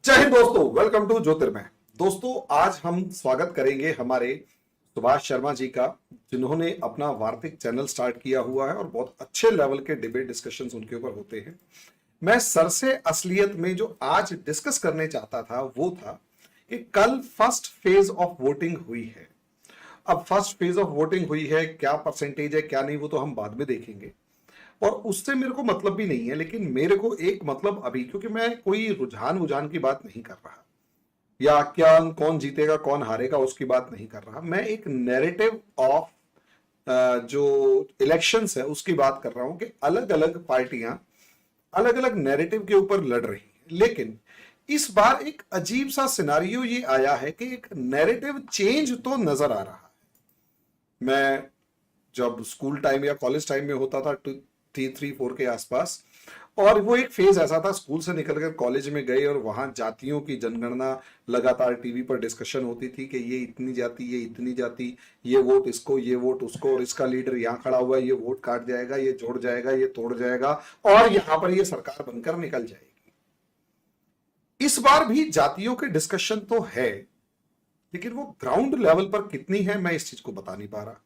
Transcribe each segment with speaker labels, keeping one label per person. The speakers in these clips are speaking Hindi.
Speaker 1: जय हिंद दोस्तों, वेलकम टू ज्योतिर्मय। दोस्तों, आज हम स्वागत करेंगे हमारे सुभाष शर्मा जी का, जिन्होंने अपना वार्तिक चैनल स्टार्ट किया हुआ है और बहुत अच्छे लेवल के डिबेट डिस्कशंस उनके ऊपर होते हैं। मैं सर से असलियत में जो आज डिस्कस करने चाहता था वो था कि कल फर्स्ट फेज ऑफ वोटिंग हुई है। अब फर्स्ट फेज ऑफ वोटिंग हुई है, क्या परसेंटेज है क्या नहीं वो तो हम बाद में देखेंगे और उससे मेरे को मतलब भी नहीं है। लेकिन मेरे को एक मतलब अभी, क्योंकि मैं कोई रुझान की बात नहीं कर रहा या क्या कौन जीतेगा कौन हारेगा उसकी बात नहीं कर रहा, मैं एक नैरेटिव ऑफ जो इलेक्शंस है उसकी बात कर रहा हूं कि अलग अलग पार्टियां अलग अलग नैरेटिव के ऊपर लड़ रही हैं। लेकिन इस बार एक अजीब सा सिनारियो ये आया है कि एक नैरेटिव चेंज तो नजर आ रहा है। मैं जब स्कूल टाइम या कॉलेज टाइम में होता था 3-4 के आसपास, और वो एक फेज ऐसा था, स्कूल से निकलकर कॉलेज में गए और वहां जातियों की जनगणना लगातार टीवी पर डिस्कशन होती थी कि ये इतनी जाति, ये इतनी जाति, ये वोट इसको, ये वोट उसको, और इसका लीडर यहाँ खड़ा हुआ है, ये वोट काट जाएगा, ये जोड़ जाएगा, ये तोड़ जाएगा और यहां पर ये सरकार बनकर निकल जाएगी। इस बार भी जातियों के डिस्कशन तो है, लेकिन वो ग्राउंड लेवल पर कितनी है मैं इस चीज को बता नहीं पा रहा।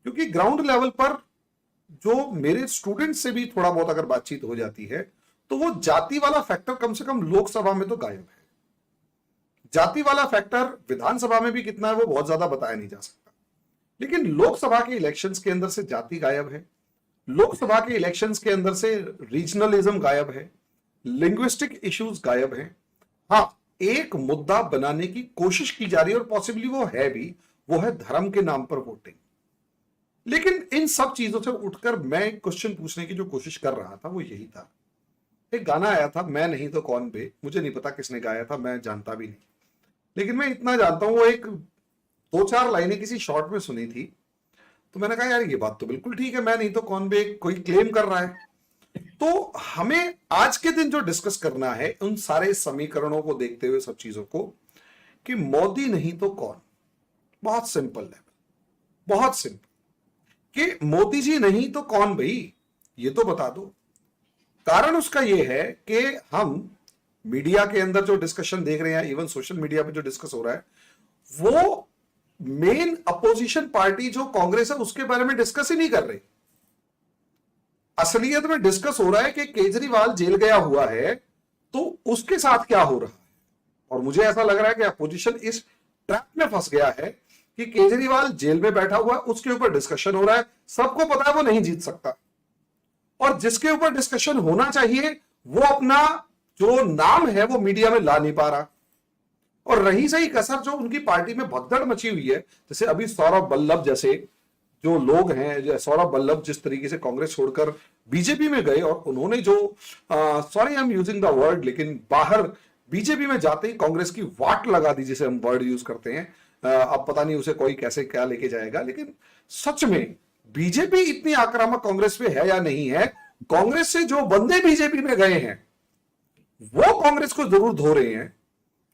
Speaker 1: क्योंकि ग्राउंड लेवल पर जो मेरे स्टूडेंट से भी थोड़ा बहुत अगर बातचीत हो जाती है तो वो जाति वाला फैक्टर कम से कम लोकसभा में तो गायब है। जाति वाला फैक्टर विधानसभा में भी कितना है वो बहुत ज्यादा बताया नहीं जा सकता, लेकिन लोकसभा के इलेक्शंस के अंदर से जाति गायब है। लोकसभा के इलेक्शंस के अंदर से रीजनलिज्म गायब है, लिंग्विस्टिक इश्यूज गायब है। हाँ, एक मुद्दा बनाने की कोशिश की जा रही है और पॉसिबली वो है भी, वो है धर्म के नाम पर वोटिंग। लेकिन इन सब चीजों से उठकर मैं क्वेश्चन पूछने की जो कोशिश कर रहा था वो यही था। एक गाना आया था, मैं नहीं तो कौन बे, मुझे नहीं पता किसने गाया था, मैं जानता भी नहीं, लेकिन मैं इतना जानता हूं वो एक 2-4 लाइनें किसी शॉर्ट में सुनी थी, तो मैंने कहा यार ये बात तो बिल्कुल ठीक है, मैं नहीं तो कौन बे कोई क्लेम कर रहा है। तो हमें आज के दिन जो डिस्कस करना है उन सारे समीकरणों को देखते हुए, सब चीजों को, कि मोदी नहीं तो कौन। बहुत सिंपल है, बहुत सिंपल, कि मोदी जी नहीं तो कौन भाई, ये तो बता दो। कारण उसका ये है कि हम मीडिया के अंदर जो डिस्कशन देख रहे हैं, इवन सोशल मीडिया पे जो डिस्कस हो रहा है, वो मेन अपोजिशन पार्टी जो कांग्रेस है उसके बारे में डिस्कस ही नहीं कर रही। असलियत में डिस्कस हो रहा है कि केजरीवाल जेल गया हुआ है तो उसके साथ क्या हो रहा है। और मुझे ऐसा लग रहा है कि अपोजिशन इस ट्रैप में फंस गया है कि केजरीवाल जेल में बैठा हुआ है, उसके ऊपर डिस्कशन हो रहा है, सबको पता है वो नहीं जीत सकता, और जिसके ऊपर डिस्कशन होना चाहिए वो अपना जो नाम है वो मीडिया में ला नहीं पा रहा। और रही सही कसर जो उनकी पार्टी में भगदड़ मची हुई है, जैसे अभी सौरभ वल्लभ जैसे जो लोग हैं, सौरभ वल्लभ जिस तरीके से कांग्रेस छोड़कर बीजेपी में गए और उन्होंने जो, sorry I am using the word, लेकिन बाहर बीजेपी में जाते ही कांग्रेस की वाट लगा दी, जिसे हम वर्ड यूज करते हैं। अब पता नहीं उसे कोई कैसे क्या लेके जाएगा, लेकिन सच में बीजेपी इतनी आक्रामक कांग्रेस पे है या नहीं है। कांग्रेस से जो बंदे बीजेपी में गए हैं वो कांग्रेस को जरूर धो रहे हैं।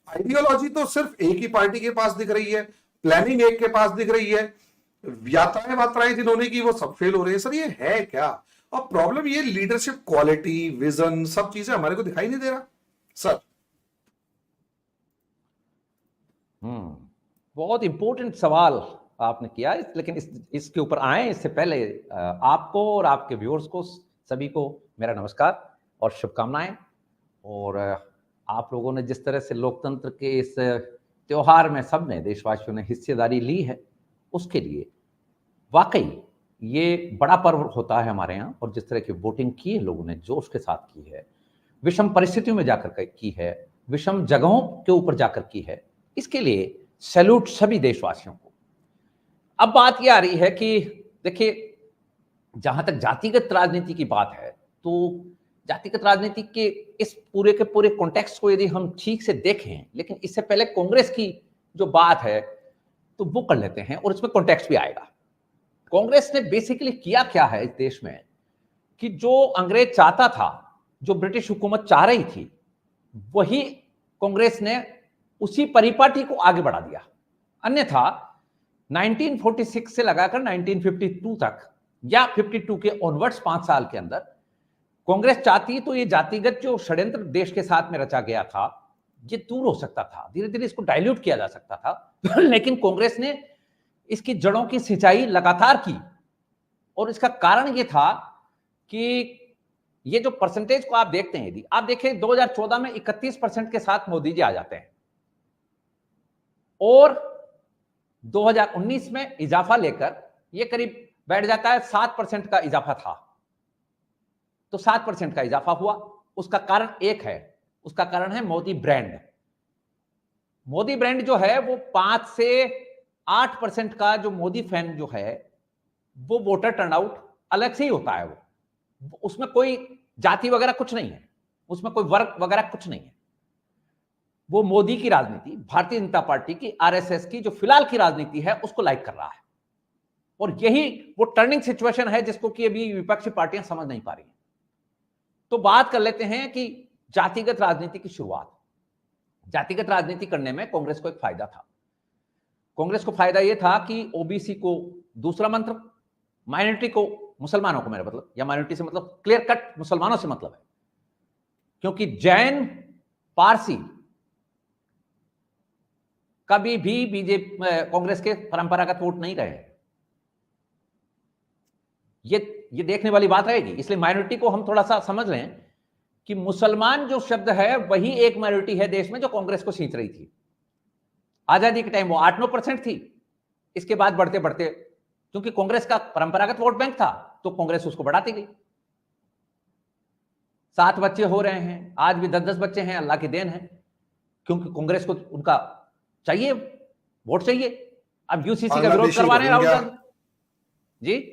Speaker 1: आइडियोलॉजी तो सिर्फ एक ही पार्टी के पास दिख रही है, प्लानिंग एक के पास दिख रही है, यात्राएं वात्राएं जिन्होंने की वो सब फेल हो रहे हैं। सर ये है क्या? और प्रॉब्लम ये लीडरशिप क्वालिटी, विजन, सब चीजें हमारे को दिखाई नहीं दे रहा सर।
Speaker 2: बहुत इंपॉर्टेंट सवाल आपने किया, लेकिन इसके ऊपर आए इससे पहले आपको और आपके व्यूअर्स को सभी को मेरा नमस्कार और शुभकामनाएं। और आप लोगों ने जिस तरह से लोकतंत्र के इस त्योहार में सब ने देशवासियों ने हिस्सेदारी ली है, उसके लिए वाकई ये बड़ा पर्व होता है हमारे यहाँ। और जिस तरह की वोटिंग की है लोगों ने, जोश के साथ की है, विषम परिस्थितियों में जाकर की है, विषम जगहों के ऊपर जाकर की है, इसके लिए सैल्यूट सभी देशवासियों को। अब बात यह आ रही है कि देखिए, जहां तक जातिगत राजनीति की बात है, तो जातिगत राजनीति के इस पूरे के पूरे कॉन्टेक्स्ट को यदि हम ठीक से देखें, लेकिन इससे पहले कांग्रेस की जो बात है तो वो कर लेते हैं और इसमें कॉन्टेक्स्ट भी आएगा। कांग्रेस ने बेसिकली किया क्या है इस देश में, कि जो अंग्रेज चाहता था, जो ब्रिटिश हुकूमत चाह रही थी, वही कांग्रेस ने उसी परिपाटी को आगे बढ़ा दिया। अन्यथा 1946 से लगाकर 1952 तक या 52 के ऑनवर्ड्स 5 साल के अंदर कांग्रेस चाहती तो ये जातिगत जो षड्यंत्र देश के साथ में रचा गया था ये दूर हो सकता था, धीरे धीरे इसको डाइल्यूट किया जा सकता था लेकिन कांग्रेस ने इसकी जड़ों की सिंचाई लगातार की और इसका कारण ये था कि ये जो परसेंटेज को आप देखते हैं, यदि आप देखें 2014 में 31% के साथ मोदी जी आ जाते हैं और 2019 में इजाफा लेकर ये करीब बैठ जाता है 7% का इजाफा था। तो 7% का इजाफा हुआ, उसका कारण एक है, उसका कारण है मोदी ब्रांड। मोदी ब्रांड जो है वो 5 से 8% का जो मोदी फैन जो है वो वोटर टर्नआउट अलग से ही होता है। वो उसमें कोई जाति वगैरह कुछ नहीं है, उसमें कोई वर्ग वगैरह कुछ नहीं है। वो मोदी की राजनीति, भारतीय जनता पार्टी की, आरएसएस की जो फिलहाल की राजनीति है उसको लाइक कर रहा है और यही वो टर्निंग सिचुएशन है जिसको कि अभी विपक्षी पार्टियां समझ नहीं पा रही हैं। तो बात कर लेते हैं कि जातिगत राजनीति की शुरुआत। जातिगत राजनीति करने में कांग्रेस को एक फायदा था। कांग्रेस को फायदा यह था कि ओबीसी को दूसरा मंत्र, माइनॉरिटी को, मुसलमानों को मेरा मतलब, या माइनॉरिटी से मतलब क्लियर कट मुसलमानों से मतलब है, क्योंकि जैन, पारसी कभी भी बीजेपी कांग्रेस के परंपरागत वोट नहीं रहे। ये देखने वाली बात रहेगी। इसलिए माइनॉरिटी को हम थोड़ा सा समझ लें कि मुसलमान जो शब्द है वही एक माइनॉरिटी है देश में जो कांग्रेस को खींच रही थी। आजादी के टाइम वो 8-9% थी, इसके बाद बढ़ते बढ़ते, क्योंकि कांग्रेस का परंपरागत वोट बैंक था तो कांग्रेस उसको बढ़ाती गई। 7 बच्चे हो रहे हैं, आज भी 10-10 बच्चे हैं, अल्लाह की देन है, क्योंकि कांग्रेस को उनका चाहिए, वोट चाहिए। अब यूसीसी का विरोध करवा रहे हैं राहुल गांधी जी।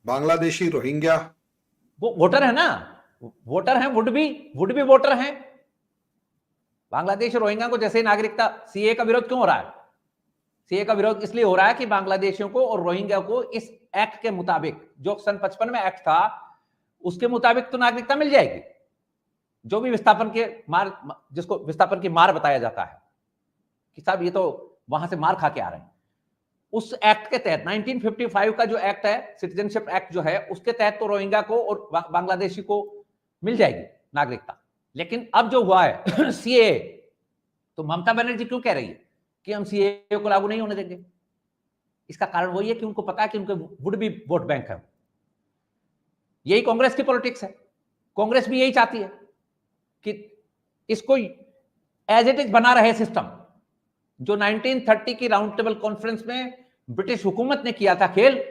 Speaker 1: बांग्लादेशी रोहिंग्या
Speaker 2: वो वोटर है ना, वोटर हैं, वुड बी वोटर हैं। बांग्लादेश रोहिंग्या को जैसे नागरिकता, सीए का विरोध क्यों हो रहा है? सीए का विरोध इसलिए हो रहा है कि बांग्लादेशियों को और रोहिंग्या को इस एक्ट के मुताबिक, जो सन 55 में एक्ट था उसके मुताबिक तो नागरिकता मिल जाएगी। जो भी विस्थापन के मार, जिसको विस्थापन की मार बताया जाता है कि साहब ये तो वहां से मार खा के आ रहे हैं, उस एक्ट के तहत 1955 का जो एक्ट है, सिटीजनशिप एक्ट जो है, उसके तहत तो रोहिंग्या को और बांग्लादेशी को मिल जाएगी नागरिकता। लेकिन अब जो हुआ है सीए, तो ममता बनर्जी क्यों कह रही है कि हम सीए को लागू नहीं होने देंगे? इसका कारण वही है कि उनको पता है कि उनके वुड बी वोट बैंक है। यही कांग्रेस की पॉलिटिक्स है। कांग्रेस भी यही चाहती है कि इसको एज इट इज बना रहे सिस्टम जो 1930 की राउंड टेबल कॉन्फ्रेंस में ब्रिटिश हुकूमत ने किया था खेल,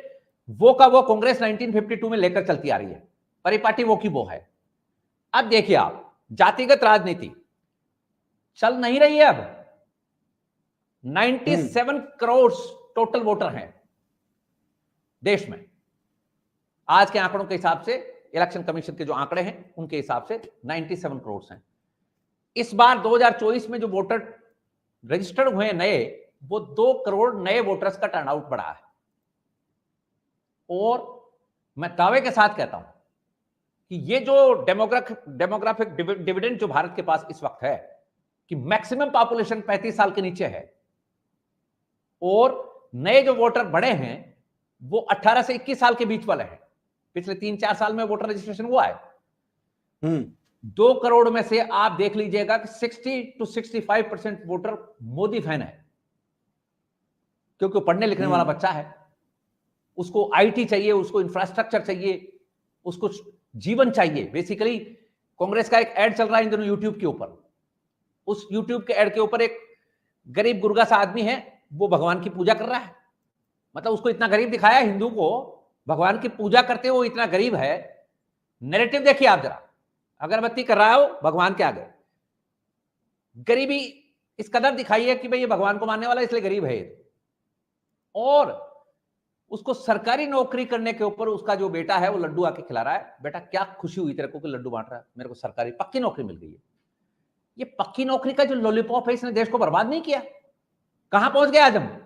Speaker 2: वो का वो कांग्रेस 1952 में लेकर चलती आ रही है। परिपाटी वो की वो है। अब देखिए आप, जातिगत राजनीति चल नहीं रही है। अब 97 करोड़ टोटल वोटर हैं देश में। आज के आंकड़ों के हिसाब से, इलेक्शन कमीशन के जो आंकड़े हैं उनके हिसाब से 97 करोड़ हैं। इस बार 2024 में जो वोटर रजिस्टर्ड हुए नए, वो 2 करोड़ नए वोटर्स का टर्नआउट बढ़ा है। और मैं दावे के साथ कहता हूं कि ये जो डेमोग्राफिक डिविडेंड जो भारत के पास इस वक्त है, कि मैक्सिमम पॉपुलेशन 35 साल के नीचे है और नए जो वोटर बढ़े हैं वो 18 से 21 साल के बीच वाले हैं। पिछले 3-4 साल में वोटर रजिस्ट्रेशन हुआ है। 2 करोड़ में से आप देख लीजिएगा कि 60 से 65% वोटर मोदी फैन है, क्योंकि पढ़ने लिखने वाला बच्चा है, उसको आईटी चाहिए, उसको इंफ्रास्ट्रक्चर चाहिए, उसको जीवन चाहिए। बेसिकली कांग्रेस का एक ऐड चल रहा है इन दिनों यूट्यूब के ऊपर। उस यूट्यूब के ऐड के ऊपर एक गरीब गुरगा सा आदमी है, वो भगवान की पूजा कर रहा है। मतलब उसको इतना गरीब दिखाया हिंदू को, भगवान की पूजा करते हुए इतना गरीब है। नैरेटिव देखिए आप जरा, अगरबत्ती कर रहा हो भगवान के आगे, गरीबी इस कदर दिखाई है कि भाई ये भगवान को मानने वाला इसलिए गरीब है। और उसको सरकारी नौकरी करने के ऊपर उसका जो बेटा है वो लड्डू आके खिला रहा है। बेटा क्या खुशी हुई तेरे को कि लड्डू बांट रहा है, मेरे को सरकारी पक्की नौकरी मिल गई है। ये पक्की नौकरी का जो लॉलीपॉप है इसने देश को बर्बाद नहीं किया। कहां पहुंच गया आज हम?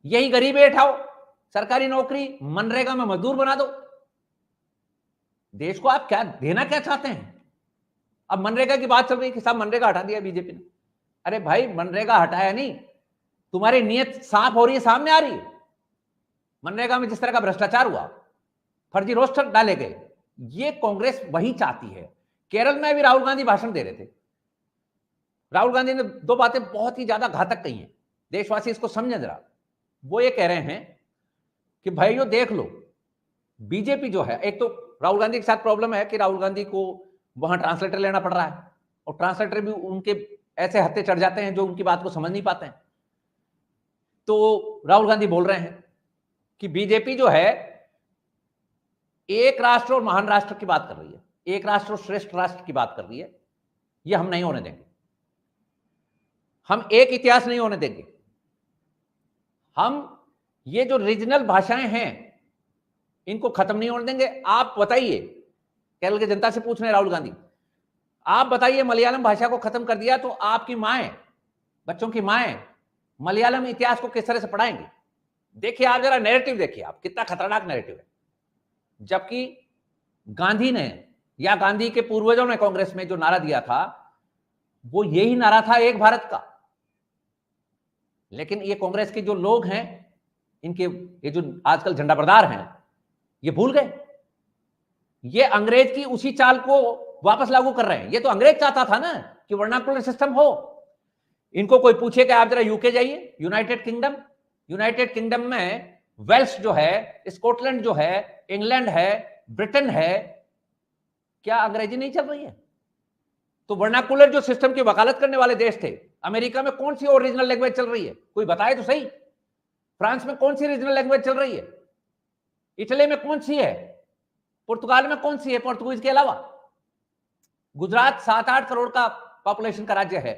Speaker 2: यही गरीब बैठाओ, सरकारी नौकरी, मनरेगा में मजदूर बना दो। देश को आप क्या देना क्या चाहते हैं? अब मनरेगा की बात चल रही कि साहब मनरेगा हटा दिया बीजेपी ने। अरे भाई मनरेगा हटाया नहीं, तुम्हारी नीयत साफ हो रही है, सामने आ रही है। मनरेगा में जिस तरह का भ्रष्टाचार हुआ, फर्जी रोस्टर डाले गए, ये कांग्रेस वही चाहती है। केरल में भी राहुल गांधी भाषण दे रहे थे, राहुल गांधी ने दो बातें बहुत ही ज्यादा घातक कही हैं, देशवासी इसको समझें जरा। वो ये कह रहे हैं कि भाइयों देख लो, बीजेपी जो है, एक तो राहुल गांधी के साथ प्रॉब्लम है कि राहुल गांधी को वहां ट्रांसलेटर लेना पड़ रहा है, और ट्रांसलेटर भी उनके ऐसे हत्थे चढ़ जाते हैं जो उनकी बात को समझ नहीं पाते हैं। तो राहुल गांधी बोल रहे हैं कि बीजेपी जो है एक राष्ट्र और महान राष्ट्र की बात कर रही है, एक राष्ट्र और श्रेष्ठ राष्ट्र की बात कर रही है। ये हम नहीं होने देंगे, हम एक इतिहास नहीं होने देंगे। हम ये जो रीजनल भाषाएं हैं इनको खत्म नहीं होने देंगे। आप बताइए, केरल की जनता से पूछ रहे हैं राहुल गांधी, आप बताइए मलयालम भाषा को खत्म कर दिया तो आपकी माएं, बच्चों की माएं मलयालम इतिहास को किस तरह से पढ़ाएंगे? देखिए आप जरा नैरेटिव देखिए, आप कितना खतरनाक नैरेटिव है। जबकि गांधी ने या गांधी के पूर्वजों ने कांग्रेस में जो नारा दिया था वो यही नारा था, एक भारत का। लेकिन ये कांग्रेस के जो लोग हैं, इनके ये जो आजकल झंडा बरदार हैं, ये भूल गए। ये अंग्रेज की उसी चाल को वापस लागू कर रहे हैं। ये तो अंग्रेज चाहता था ना कि वर्नाकुलर सिस्टम हो। इनको कोई पूछे कि आप जरा यूके जाइए, यूनाइटेड किंगडम, यूनाइटेड किंगडम में वेल्स जो है, स्कॉटलैंड जो है, इंग्लैंड है, ब्रिटेन है, क्या अंग्रेजी नहीं चल रही है? तो वर्नाकुलर जो सिस्टम की वकालत करने वाले देश थे, अमेरिका में कौन सी और रीजनल लैंग्वेज चल रही है? कोई बताए तो सही। फ्रांस में कौन सी रीजनल लैंग्वेज चल रही है? इटली में कौन सी है? पुर्तगाल में कौन सी है पोर्तुगीज के अलावा? गुजरात 7-8 करोड़ का पॉपुलेशन का राज्य है,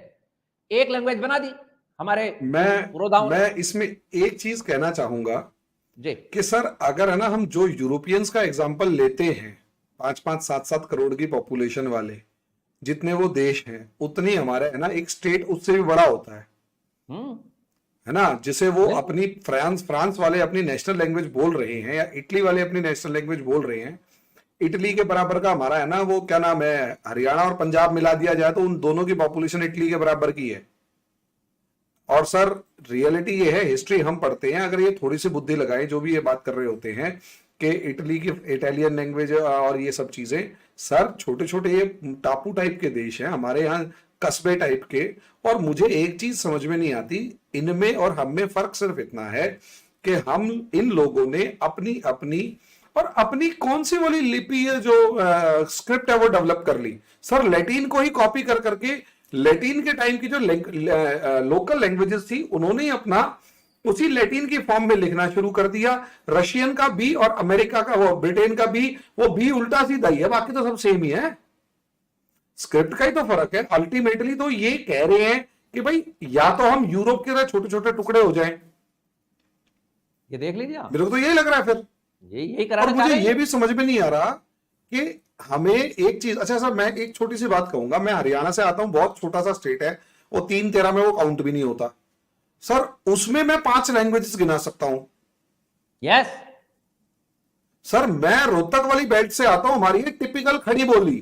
Speaker 2: एक लैंग्वेज बना दी हमारे पुरोधाओं ने।
Speaker 1: मैं इसमें एक चीज कहना चाहूंगा
Speaker 2: जी
Speaker 1: कि सर, अगर है ना हम जो यूरोपियंस का एग्जांपल लेते हैं, 5-5, 7-7 करोड़ की पॉपुलेशन वाले जितने वो देश हैं, उतनी हमारे है ना एक स्टेट उससे भी बड़ा होता है ना, जिसे वो अपनी फ्रांस वाले अपनी नेशनल लैंग्वेज बोल रहे हैं, या इटली वाले अपनी नेशनल लैंग्वेज बोल रहे हैं। इटली के बराबर का हमारा है ना, वो क्या नाम है, हरियाणा और पंजाब मिला दिया जाए तो उन दोनों की पॉपुलेशन इटली के बराबर की है। और सर रियलिटी ये है, हिस्ट्री हम पढ़ते हैं, अगर ये थोड़ी सी बुद्धि लगाएं, जो भी ये बात कर रहे होते हैं कि इटली की इटालियन लैंग्वेज और ये सब चीजें, सर छोटे छोटे ये टापू टाइप के देश हैं, हमारे यहाँ कस्बे टाइप के। और मुझे एक चीज समझ में नहीं आती, इनमें और हम में फर्क सिर्फ इतना है कि हम इन लोगों ने अपनी कौन सी वाली लिपि है जो स्क्रिप्ट है वो डेवलप कर ली। सर लैटिन को ही कॉपी कर करके, लैटिन के टाइम की जो लोकल लैंग्वेजेस थी उन्होंने ही अपना उसी लैटिन की फॉर्म में लिखना शुरू कर दिया। रशियन का भी और अमेरिका का, वो ब्रिटेन का भी, वो भी उल्टा सीधा ही है, बाकी तो सब सेम ही है, स्क्रिप्ट का ही तो फर्क है। अल्टीमेटली तो ये कह रहे हैं कि भाई या तो हम यूरोप के तरह छोटे छोटे टुकड़े हो जाएं।
Speaker 2: ये देख लीजिए आप,
Speaker 1: मेरे को तो यही लग रहा है फिर।
Speaker 2: यही
Speaker 1: और
Speaker 2: कराना चाह
Speaker 1: मुझे
Speaker 2: रहे
Speaker 1: ये
Speaker 2: हैं।
Speaker 1: भी समझ में नहीं आ रहा कि हमें एक चीज, अच्छा सर मैं एक छोटी सी बात कहूंगा, मैं हरियाणा से आता हूं, बहुत छोटा सा स्टेट है वो, 3-13 में वो काउंट भी नहीं होता सर, उसमें मैं 5 लैंग्वेजेस गिना सकता हूं।
Speaker 2: यस
Speaker 1: सर मैं रोहतक वाली बेल्ट से आता हूं, हमारी है टिपिकल खड़ी बोली,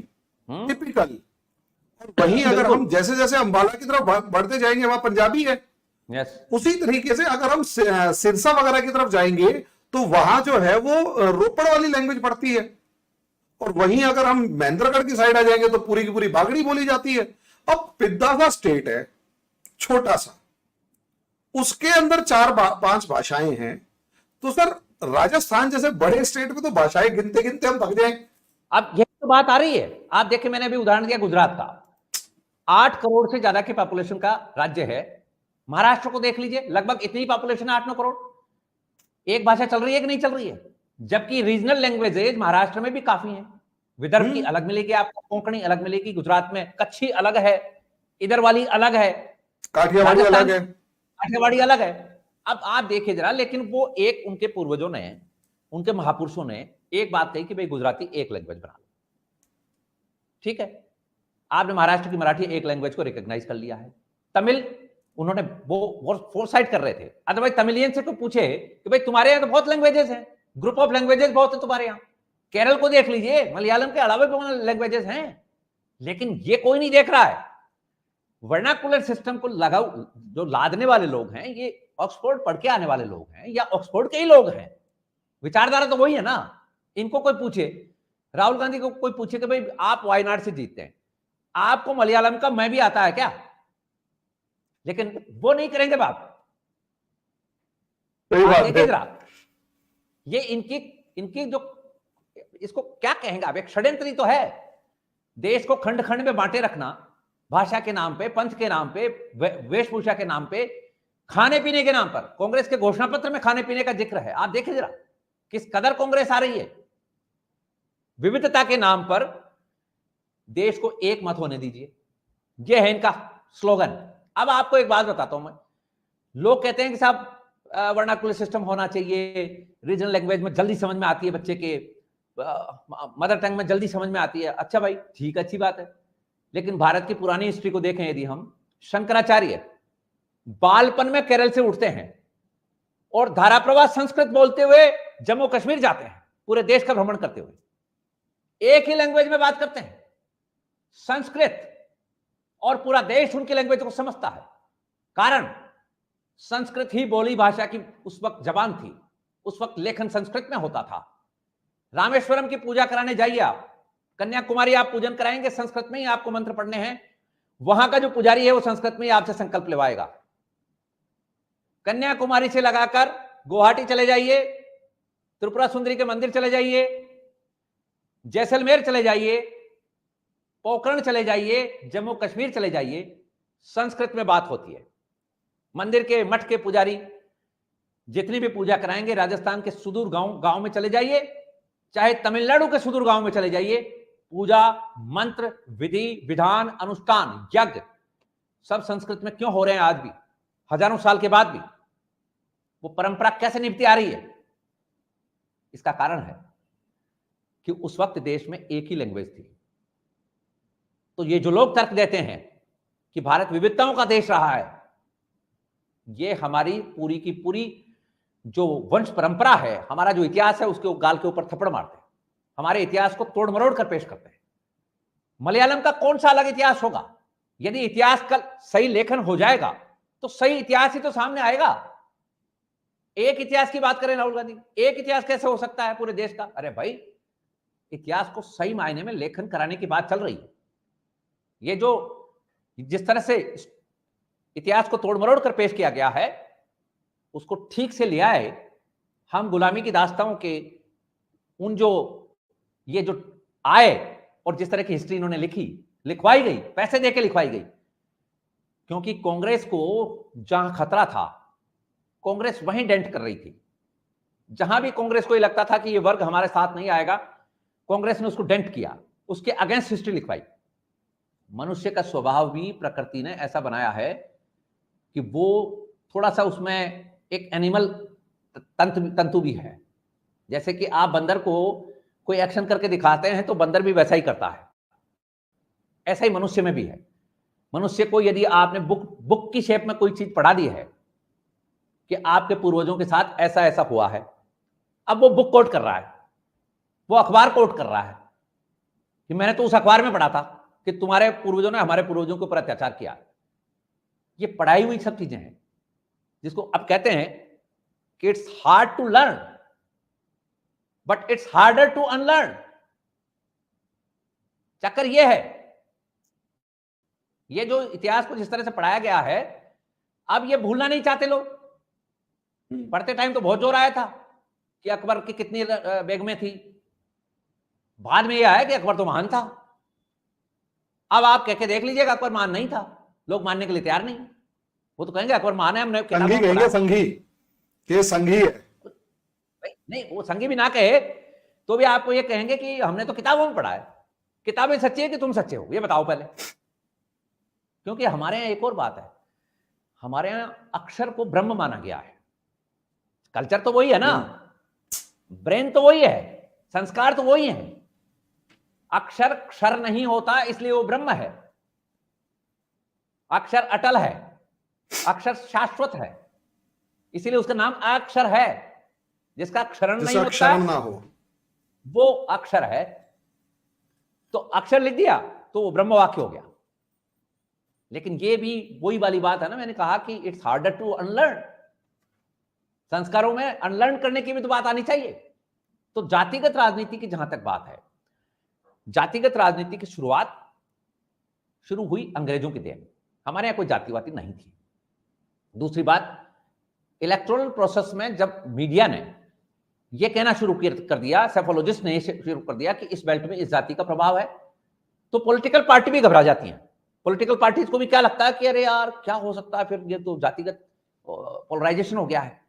Speaker 1: टिपिकल। और वहीं अगर हम जैसे जैसे अंबाला की तरफ बढ़ते जाएंगे वहां पंजाबी है।
Speaker 2: यस
Speaker 1: उसी तरीके से अगर हम सिरसा वगैरह की तरफ जाएंगे तो वहां जो है वो रोपड़ वाली लैंग्वेज पड़ती है। और वहीं अगर हम महेंद्रगढ़ की साइड आ जाएंगे तो पूरी की पूरी बागड़ी बोली जाती है। अब पिद्दा सा स्टेट है, छोटा सा, उसके अंदर 4-5 भाषाएं हैं, तो सर राजस्थान जैसे बड़े स्टेट में तो भाषाएं गिनते गिनते हम थक जाएंगे।
Speaker 2: अब यही तो बात आ रही है। आप देखिए, मैंने अभी उदाहरण दिया गुजरात का, 8 करोड़ से ज्यादा की पॉपुलेशन का राज्य है। महाराष्ट्र को देख लीजिए, लगभग इतनी पॉपुलेशन है, 8-9 करोड़। एक भाषा चल रही है कि नहीं चल रही है? जबकि रीजनल लैंग्वेजेज महाराष्ट्र में भी काफी हैं। विदर्भ की अलग मिलेगी आपको, कोंकणी अलग मिलेगी, गुजरात में कच्छी अलग है, इधर वाली अलग है,
Speaker 1: काठियावाड़ी अलग है,
Speaker 2: काठियावाड़ी अलग है। अब आप देखिए जरा, लेकिन वो एक उनके पूर्वजों ने, उनके महापुरुषों ने एक बात कही कि भाई गुजराती एक लैंग्वेज बना लो। ठीक है, आपने महाराष्ट्र की मराठी एक लैंग्वेज को रिकॉग्नाइज कर लिया है। तमिल उन्होंने वो फोरसाइट कर रहे थे, अदरवाइज तमिलियन से कोई पूछे कि भाई तुम्हारे यहाँ तो बहुत लैंग्वेजेस हैं, ग्रुप ऑफ लैंग्वेजेस बहुत है तुम्हारे यहाँ। केरल को देख लीजिए, मलयालम के अलावा भी लैंग्वेजेस हैं, लेकिन ये कोई नहीं देख रहा है। वर्नाकुलर सिस्टम को लगाओ, जो लादने वाले लोग हैं ये ऑक्सफोर्ड पढ़ के आने वाले लोग हैं, या ऑक्सफोर्ड के ही लोग हैं, विचारधारा तो वही है ना। इनको कोई पूछे, राहुल गांधी को कोई पूछे कि भाई आप वायनाड से जीतते हैं, आपको मलयालम का मैं भी आता है क्या? लेकिन वो नहीं करेंगे बात।
Speaker 1: सही
Speaker 2: आप
Speaker 1: बात
Speaker 2: देखिए
Speaker 1: है।
Speaker 2: जरा, ये इनकी इनकी जो, इसको क्या कहेंगे आप, एक षड्यंत्र ही तो है। देश को खंड खंड में बांटे रखना, भाषा के नाम पे, पंथ के नाम पे, वेशभूषा के नाम पे, खाने पीने के नाम पर। कांग्रेस के घोषणा पत्र में खाने पीने का जिक्र है। आप देखिए जरा किस कदर कांग्रेस आ रही है। विविधता के नाम पर देश को एक मत होने दीजिए, यह है इनका स्लोगन। अब आपको एक बात बताता हूं मैं, लोग कहते हैं कि साहब वर्नाकुलर सिस्टम होना चाहिए, रीजनल लैंग्वेज में जल्दी समझ में आती है बच्चे के, मदर टंग में जल्दी समझ में आती है। अच्छा भाई ठीक, अच्छी बात है, लेकिन भारत की पुरानी हिस्ट्री को देखें यदि हम, शंकराचार्य बालपन में केरल से उठते हैं और धाराप्रवाह संस्कृत बोलते हुए जम्मू कश्मीर जाते हैं, पूरे देश का भ्रमण करते हुए एक ही लैंग्वेज में बात करते हैं, संस्कृत, और पूरा देश उनकी लैंग्वेज को समझता है। कारण संस्कृत ही बोली भाषा की उस वक्त जबान थी, उस वक्त लेखन संस्कृत में होता था। रामेश्वरम की पूजा कराने जाइए आप, कन्याकुमारी आप पूजन कराएंगे, संस्कृत में ही आपको मंत्र पढ़ने हैं, वहां का जो पुजारी है वो संस्कृत में ही आपसे संकल्प लेवाएगा। कन्याकुमारी से लगाकर गुवाहाटी चले जाइए, त्रिपुरा सुंदरी के मंदिर चले जाइए, जैसलमेर चले जाइए, पोखरण चले जाइए, जम्मू कश्मीर चले जाइए, संस्कृत में बात होती है। मंदिर के मठ के पुजारी जितनी भी पूजा कराएंगे, राजस्थान के सुदूर गांव में चले जाइए, चाहे तमिलनाडु के सुदूर गांव में चले जाइए, पूजा, मंत्र, विधि, विधान, अनुष्ठान, यज्ञ सब संस्कृत में क्यों हो रहे हैं आज भी, हजारों साल के बाद भी? वो परंपरा कैसे निभती आ रही है? इसका कारण है कि उस वक्त देश में एक ही लैंग्वेज थी। तो ये जो लोग तर्क देते हैं कि भारत विविधताओं का देश रहा है, ये हमारी पूरी की पूरी जो वंश परंपरा है, हमारा जो इतिहास है, उसके गाल के ऊपर थप्पड़ मारते हैं, हमारे इतिहास को तोड़ मरोड़ कर पेश करते हैं। मलयालम का कौन सा अलग इतिहास होगा? यदि इतिहास का सही लेखन हो जाएगा तो सही इतिहास ही तो सामने आएगा। एक इतिहास की बात करें राहुल गांधी, एक इतिहास कैसे हो सकता है पूरे देश का? अरे भाई, इतिहास को सही मायने में लेखन कराने की बात चल रही है। ये जो जिस तरह से इतिहास को तोड़ मरोड़ कर पेश किया गया है, उसको ठीक से ले आए। हम गुलामी की दास्तानों के उन जो ये जो आए और जिस तरह की हिस्ट्री इन्होंने लिखवाई गई, पैसे देके लिखवाई गई, क्योंकि कांग्रेस को जहां खतरा था, कांग्रेस वहीं डेंट कर रही थी। जहां भी कांग्रेस को ये लगता था कि ये वर्ग हमारे साथ नहीं आएगा, कांग्रेस ने उसको डेंट किया, उसके अगेंस्ट हिस्ट्री लिखवाई। मनुष्य का स्वभाव भी प्रकृति ने ऐसा बनाया है कि वो थोड़ा सा उसमें एक एनिमल तंतु भी है। जैसे कि आप बंदर को कोई एक्शन करके दिखाते हैं तो बंदर भी वैसा ही करता है, ऐसा ही मनुष्य में भी है। मनुष्य को यदि आपने बुक की शेप में कोई चीज पढ़ा दी है कि आपके पूर्वजों के साथ ऐसा ऐसा हुआ है, अब वो बुक कोट कर रहा है, वो अखबार कोट कर रहा है कि मैंने तो उस अखबार में पढ़ा था कि तुम्हारे पूर्वजों ने हमारे पूर्वजों के ऊपर अत्याचार किया। ये पढ़ाई हुई सब चीजें हैं, जिसको अब कहते हैं कि it's hard to learn but it's harder to unlearn. चक्कर ये है, ये जो इतिहास को जिस तरह से पढ़ाया गया है, अब ये भूलना नहीं चाहते लोग। पढ़ते टाइम तो बहुत जोर आया था कि अकबर की कितनी बेगमें थी, बाद में ये आया कि अकबर तो महान था। अब आप कह के देख लीजिएगा अकबर महान नहीं था, लोग मानने के लिए तैयार नहीं। वो तो कहेंगे अकबर महान है, हमने
Speaker 1: संघी कहेंगे, संघी के संघी है।
Speaker 2: नहीं, वो संघी भी ना कहे तो भी आपको ये कहेंगे कि हमने तो किताबों में पढ़ा है। किताबें सच्ची है कि तुम सच्चे हो, ये बताओ पहले। क्योंकि हमारे यहां एक और बात है, हमारे यहां अक्षर को ब्रह्म माना गया है। कल्चर तो वही है ना, ब्रेन तो वही है, संस्कार तो वही है। अक्षर क्षर नहीं होता, इसलिए वो ब्रह्म है। अक्षर अटल है, अक्षर शाश्वत है, इसीलिए उसका नाम अक्षर है। जिसका क्षरण नहीं होता,
Speaker 1: क्षरण ना हो,
Speaker 2: वो अक्षर है। तो अक्षर लिख दिया तो वो ब्रह्म वाक्य हो गया। लेकिन ये भी वही वाली बात है ना, मैंने कहा कि इट्स हार्डर टू अनलर्न। संस्कारों में अनलर्न करने की भी तो बात आनी चाहिए। तो जातिगत राजनीति की जहां तक बात है, जातिगत राजनीति की शुरुआत शुरू हुई अंग्रेजों की देन। हमारे यहां कोई जातिवादी नहीं थी। दूसरी बात, इलेक्टोरल प्रोसेस में जब मीडिया ने यह कहना शुरू कर दिया, सेफोलॉजिस्ट ने शुरू कर दिया कि इस बेल्ट में इस जाति का प्रभाव है, तो पॉलिटिकल पार्टी भी घबरा जाती हैं। पॉलिटिकल पार्टीज को भी क्या लगता है कि अरे यार क्या हो सकता है, फिर ये तो जातिगत पोलराइजेशन हो गया है,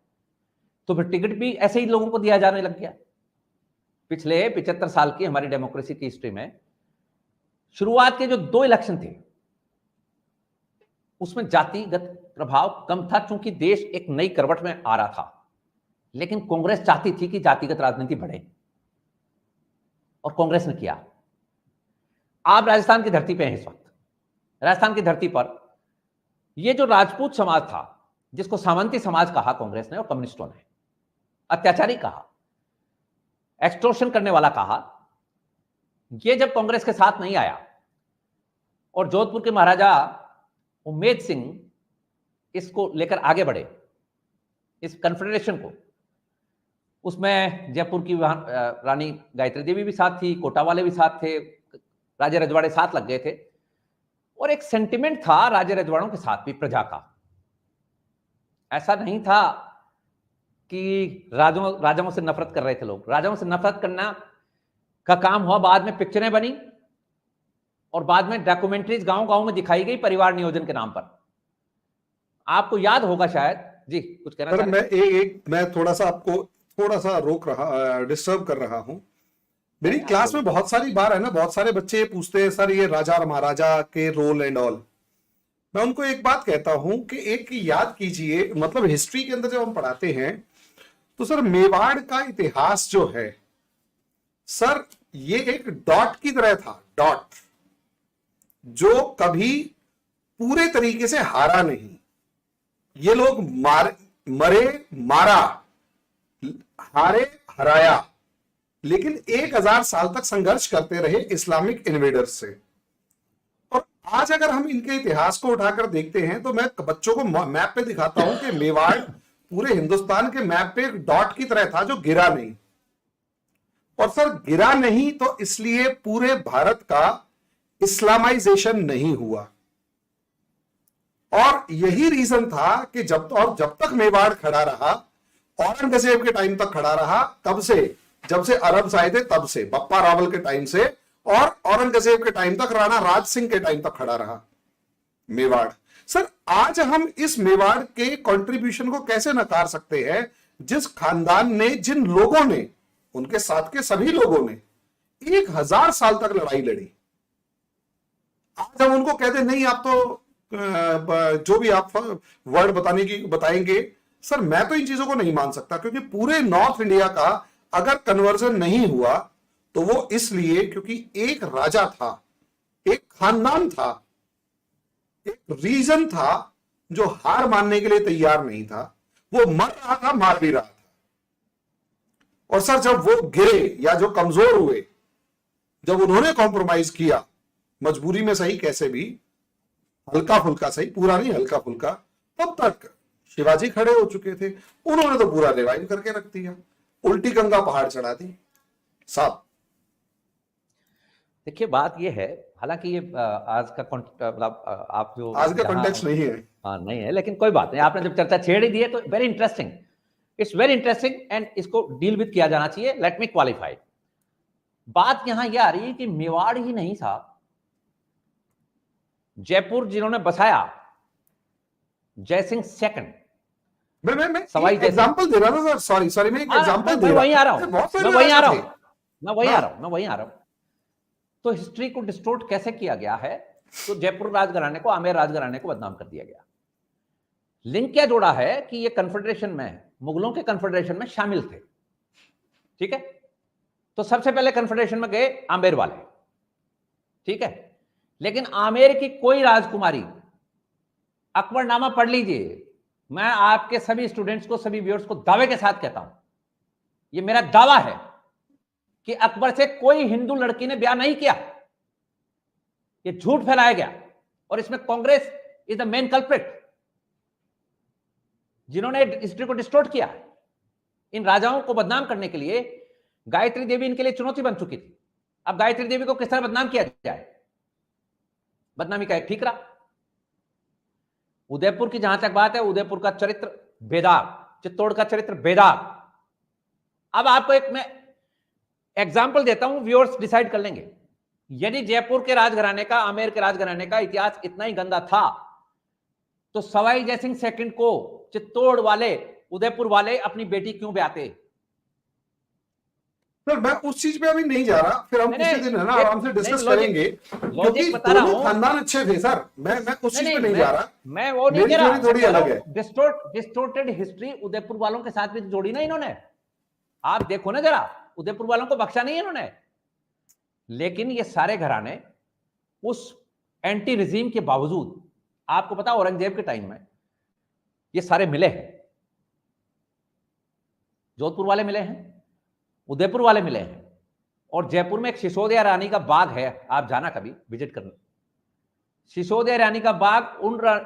Speaker 2: तो फिर टिकट भी ऐसे ही लोगों को दिया जाने लग गया। पिछले 75 साल की हमारी डेमोक्रेसी की हिस्ट्री में शुरुआत के जो 2 इलेक्शन थे उसमें जातिगत प्रभाव कम था, क्योंकि देश एक नई करवट में आ रहा था। लेकिन कांग्रेस चाहती थी कि जातिगत राजनीति बढ़े, और कांग्रेस ने किया। आप राजस्थान की धरती पे हैं इस वक्त। राजस्थान की धरती पर यह जो राजपूत समाज था, जिसको सामंती समाज कहा कांग्रेस ने और कम्युनिस्टों ने, अत्याचारी कहा, एक्सटॉर्शन करने वाला कहा, यह जब कांग्रेस के साथ नहीं आया और जोधपुर के महाराजा उम्मेद सिंह इसको लेकर आगे बढ़े, इस कन्फेडरेशन को, उसमें जयपुर की रानी गायत्री देवी भी साथ थी, कोटा वाले भी साथ थे, राजे रजवाड़े साथ लग गए थे, और एक सेंटिमेंट था राजे रजवाड़ों के साथ भी प्रजा का। ऐसा नहीं था कि राजाओं से नफरत कर रहे थे लोग। राजाओं से नफरत करना का काम हुआ, बाद में पिक्चरें बनी और बाद में डॉक्यूमेंट्रीज गांव-गांव में दिखाई गई परिवार नियोजन के नाम पर। आपको याद होगा शायद। जी, कुछ कहना चाह रहे हैं?
Speaker 1: मैं थोड़ा सा आपको थोड़ा सा डिस्टर्ब कर रहा हूं। मेरी क्लास में बहुत सारी बार है ना, बहुत सारे बच्चे ये पूछते हैं सर ये राजा और महाराजा के रोल एंड ऑल। मैं उनको एक बात कहता हूं कि एक याद कीजिए, मतलब हिस्ट्री के अंदर जब हम पढ़ाते हैं तो सर मेवाड़ का इतिहास जो है सर, ये एक डॉट की तरह था, डॉट जो कभी पूरे तरीके से हारा नहीं। ये लोग मरे मारा, हारे हराया, लेकिन 1000 साल तक संघर्ष करते रहे इस्लामिक इन्वेडर्स से। और आज अगर हम इनके इतिहास को उठाकर देखते हैं तो मैं बच्चों को मैप पे दिखाता हूं कि मेवाड़ पूरे हिंदुस्तान के मैप पे एक डॉट की तरह था जो गिरा नहीं। और सर गिरा नहीं तो इसलिए पूरे भारत का इस्लामाइजेशन नहीं हुआ। और यही रीजन था कि जब तक मेवाड़ खड़ा रहा, औरंगजेब के टाइम तक खड़ा रहा, कब से, जब से अरब आए थे तब से, बप्पा रावल के टाइम से, और औरंगजेब के टाइम तक, राणा राज सिंह के टाइम तक खड़ा रहा मेवाड़। सर आज हम इस मेवाड़ के कंट्रीब्यूशन को कैसे नकार सकते हैं, जिस खानदान ने, जिन लोगों ने, उनके साथ के सभी लोगों ने 1000 साल तक लड़ाई लड़ी। आज हम उनको कहते नहीं आप तो जो भी आप वर्ड बताएंगे, सर मैं तो इन चीजों को नहीं मान सकता, क्योंकि पूरे नॉर्थ इंडिया का अगर कन्वर्जन नहीं हुआ तो वो इसलिए क्योंकि एक राजा था, एक खानदान था, एक रीजन था जो हार मानने के लिए तैयार नहीं था। वो मर रहा था, मार भी रहा था। और सर जब वो गिरे या जो कमजोर हुए, जब उन्होंने कॉम्प्रोमाइज किया, मजबूरी में सही, कैसे भी, हल्का फुल्का सही, पूरा नहीं हल्का फुल्का, तब तक शिवाजी खड़े हो चुके थे। उन्होंने तो पूरा रिवाइव करके रख दिया, उल्टी गंगा पहाड़ चढ़ा दी साहब।
Speaker 2: देखिए बात ये है, हालांकि ये आज का मतलब आप जो
Speaker 1: आज का कॉन्टेक्स्ट नहीं है,
Speaker 2: हाँ नहीं है, लेकिन कोई बात नहीं, आपने जब चर्चा छेड़ ही दी है तो very interesting, it's very interesting and इसको डील विद किया जाना चाहिए। Let me qualify. बात यहां यह आ रही है कि मेवाड़ ही नहीं साहब, जयपुर जिन्होंने बसाया, जयसिंह सेकंड,
Speaker 1: मैं एग्जांपल दे रहा था सर, सॉरी मैं एक एग्जांपल दे रहा हूं,
Speaker 2: मैं वहीं आ रहा हूं। तो हिस्ट्री को डिस्टोर्ट कैसे किया गया है, तो जयपुर राजघराने को, आमेर राजघराने को बदनाम कर दिया गया। लिंक क्या जोड़ा है कि ये कन्फेडरेशन में, मुगलों के कन्फेडरेशन में शामिल थे, ठीक है। तो सबसे पहले कन्फेडरेशन में गए आमेर वाले, ठीक है। लेकिन आमेर की कोई राजकुमारी, अकबरनामा पढ़ लीजिए, मैं आपके सभी स्टूडेंट्स को, सभी व्यूअर्स को दावे के साथ कहता हूं, यह मेरा दावा है कि अकबर से कोई हिंदू लड़की ने ब्याह नहीं किया। यह झूठ फैलाया गया और इसमें Congress is the main culprit, जिन्होंने हिस्ट्री को डिस्टोर्ट किया। इन राजाओं को बदनाम करने के लिए गायत्री देवी इनके लिए चुनौती बन चुकी थी। अब गायत्री देवी को किस तरह बदनाम किया जाए, बदनामी का एक ठीकरा। उदयपुर की जहां तक बात है, उदयपुर का चरित्र बेदाग, चित्तौड़ का चरित्र बेदाग। अब आपको एक मैं एग्जाम्पल देता हूं, व्यूअर्स डिसाइड कर लेंगे। यदि जयपुर के राजघराने का, आमेर के राजघराने का इतिहास इतना ही गंदा था, तो सवाई जयसिंह सेकंड को चित्तौड़ वाले, उदयपुर वाले अपनी बेटी क्यों ब्याहते?
Speaker 1: सर मैं उस चीज पे अभी नहीं जा रहा, फिर हम
Speaker 2: नहीं,
Speaker 1: किसी दिन है ना
Speaker 2: नहीं,
Speaker 1: आराम से डिस्कस
Speaker 2: लॉजिक
Speaker 1: करेंगे, क्योंकि
Speaker 2: लॉजिक बता रहा
Speaker 1: दोनों
Speaker 2: हूं।
Speaker 1: खानदान अच्छे थे सर, मैं उस चीज पे नहीं जा रहा।
Speaker 2: मैं वो नहीं
Speaker 1: मेरी
Speaker 2: कह रहा,
Speaker 1: थ्योरी थोड़ी अलग है।
Speaker 2: डिस्टोर्टेड हिस्ट्री उदयपुर वालों के साथ भी जोड़ी ना इन्होंने। आप देखो ना जरा, उदयपुर वालों को बख्शा नहीं है इन्होंने। लेकिन ये सारे घराने उस एंटी रिजीम के बावजूद, आपको पता औरंगजेब के टाइम में ये सारे मिले हैं। जोधपुर वाले मिले हैं, उदयपुर वाले मिले हैं, और जयपुर में एक सिसोदिया रानी का बाग है, आप जाना कभी विजिट करना। सिसोदिया रानी का बाग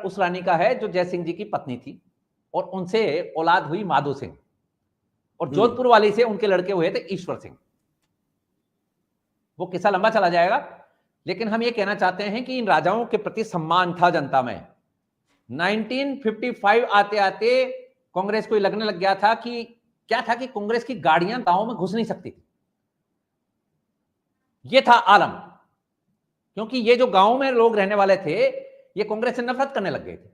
Speaker 2: उस रानी का है जो जयसिंह जी की पत्नी थी, और उनसे औलाद हुई माधो सिंह, और जोधपुर वाली से उनके लड़के हुए थे ईश्वर सिंह। वो किस्सा लंबा चला जाएगा, लेकिन हम ये कहना चाहते हैं कि इन राजाओं के प्रति सम्मान था जनता में। 1955 आते आते कांग्रेस को लगने लग गया था कि क्या था कि कांग्रेस की गाड़ियां गांवों में घुस नहीं सकती थी। ये था आलम, क्योंकि ये जो गांव में लोग रहने वाले थे ये कांग्रेस से नफरत करने लग गए थे,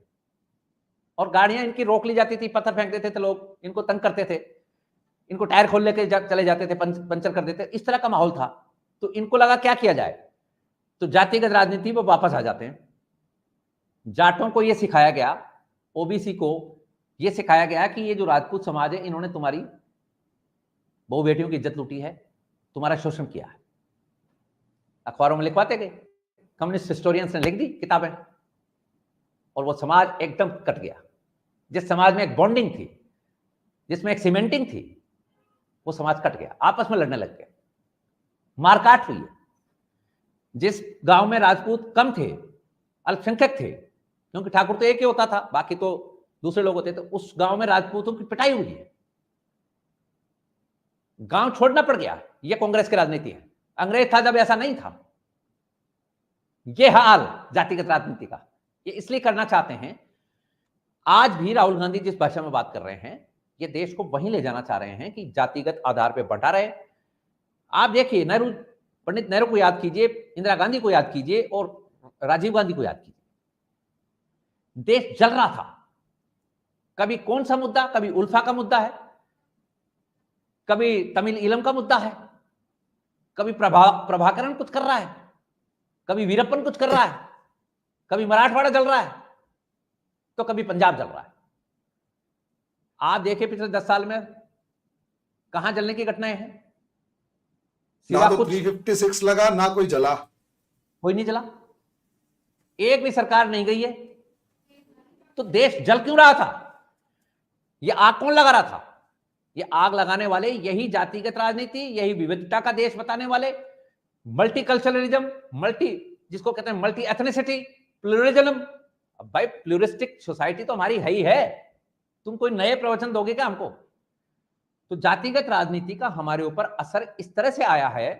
Speaker 2: और गाड़ियां इनकी रोक ली जाती थी, पत्थर फेंक देते थे लोग, इनको तंग करते थे, इनको टायर खोल लेके चले जाते थे, पंचर कर देते, इस तरह का माहौल था। तो इनको लगा क्या किया जाए, तो जातिगत राजनीति पर वापस आ जाते हैं। जाटों को यह सिखाया गया, ओबीसी को यह सिखाया गया कि ये जो राजपूत समाज है इन्होंने तुम्हारी बहु बेटियों की इज्जत लूटी है, तुम्हारा शोषण किया है। अखबारों में लिखवाते गए, कम्युनिस्ट हिस्टोरियंस ने लिख दी किताबें, और वो समाज एकदम कट गया। जिस समाज में एक बॉन्डिंग थी, जिसमें एक सीमेंटिंग थी, वो समाज कट गया, आपस में लड़ने लग गए, मारकाट हुई है। जिस गांव में राजपूत कम थे, अल्पसंख्यक थे, क्योंकि ठाकुर तो एक ही होता था, बाकी तो दूसरे लोग होते थे, उस गांव में राजपूतों की पिटाई हुई है, गांव छोड़ना पड़ गया। यह कांग्रेस की राजनीति है। अंग्रेज था जब ऐसा नहीं था। यह हाल जातिगत राजनीति का, ये इसलिए करना चाहते हैं। आज भी राहुल गांधी जिस भाषा में बात कर रहे हैं, ये देश को वहीं ले जाना चाह रहे हैं कि जातिगत आधार पर बंटा रहे। आप देखिए, नेहरू, पंडित नेहरू को याद कीजिए, इंदिरा गांधी को याद कीजिए, और राजीव गांधी को याद कीजिए। देश जल रहा था। कभी कौन सा मुद्दा, कभी उल्फा का मुद्दा है, कभी तमिल ईलम का मुद्दा है, कभी प्रभाकरण कुछ कर रहा है, कभी वीरप्पन कुछ कर रहा है, कभी मराठवाड़ा जल रहा है, तो कभी पंजाब जल रहा है। आप देखिए पिछले 10 साल में कहां जलने की घटनाएं हैं।
Speaker 1: ना तो 356 लगा, ना कोई जला,
Speaker 2: कोई नहीं जला, एक भी सरकार नहीं गई है। तो देश जल क्यों रहा था? यह आग कौन लगा रहा था? ये आग लगाने वाले यही जातिगत राजनीति, यही विविधता का देश बताने वाले, मल्टीकल्चरलिज्म, जिसको कहते हैं मल्टी एथनिसिटी, प्लूरलिज्म। भाई प्लूरिस्टिक सोसाइटी तो हमारी है ही है, तुम कोई नए प्रवचन दोगे क्या हमको? तो जातिगत राजनीति का हमारे ऊपर असर इस तरह से आया है